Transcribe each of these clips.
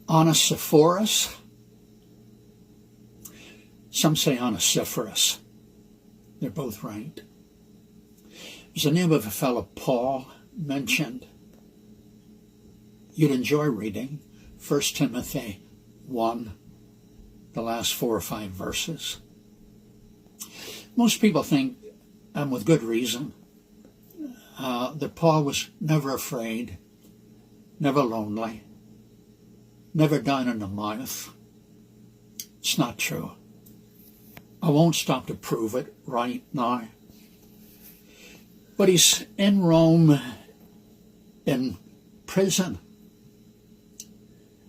Onesiphorus. Some say Onesiphorus. They're both right. There's the name of a fellow Paul mentioned. You'd enjoy reading 1 Timothy 1, the last 4 or 5 verses. Most people think, and with good reason, that Paul was never afraid, never lonely, never down in the mouth. It's not true. I won't stop to prove it right now. But he's in Rome in prison.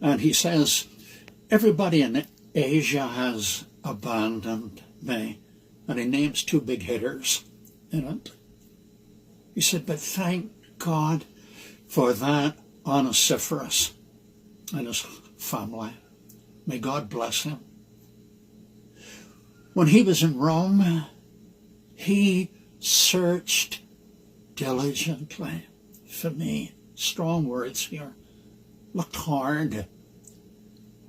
And he says, everybody in Asia has abandoned me. And he names 2 big hitters in it. He said, but thank God for that Onesiphorus and his family. May God bless him. When he was in Rome, he searched diligently for me. Strong words here. Looked hard.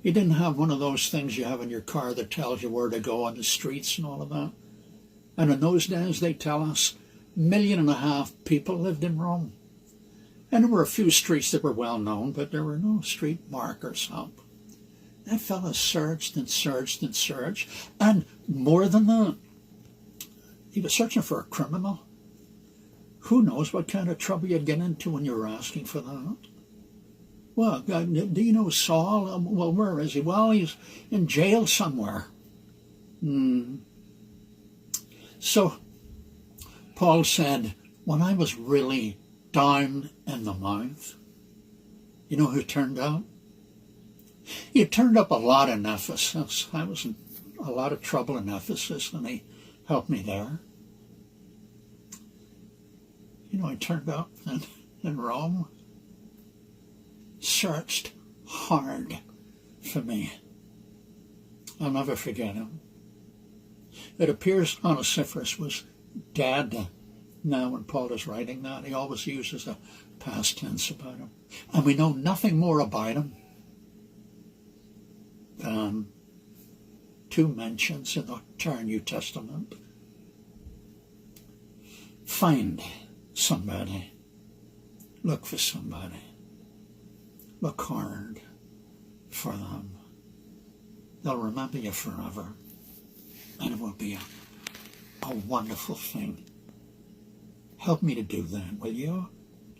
He didn't have one of those things you have in your car that tells you where to go on the streets and all of that. And in those days, they tell us, 1.5 million people lived in Rome. And there were a few streets that were well known, but there were no street markers up. That fellow searched and searched and searched. And more than that, he was searching for a criminal. Who knows what kind of trouble you'd get into when you were asking for that? Well, do you know Saul? Well, where is he? Well, he's in jail somewhere. So, Paul said, when I was really down in the mouth, you know who turned up? He turned up a lot in Ephesus. I was in a lot of trouble in Ephesus, and he helped me there. You know, he turned up in Rome, searched hard for me. I'll never forget him. It appears Onesiphorus was dead. Now, when Paul is writing that, he always uses a past tense about him. And we know nothing more about him than 2 mentions in the entire New Testament. Find somebody. Look for somebody. Look hard for them. They'll remember you forever. And it will be a wonderful thing. Help me to do that, will you?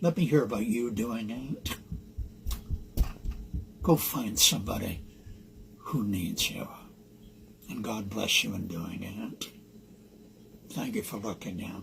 Let me hear about you doing it. Go find somebody who needs you. And God bless you in doing it. Thank you for looking in.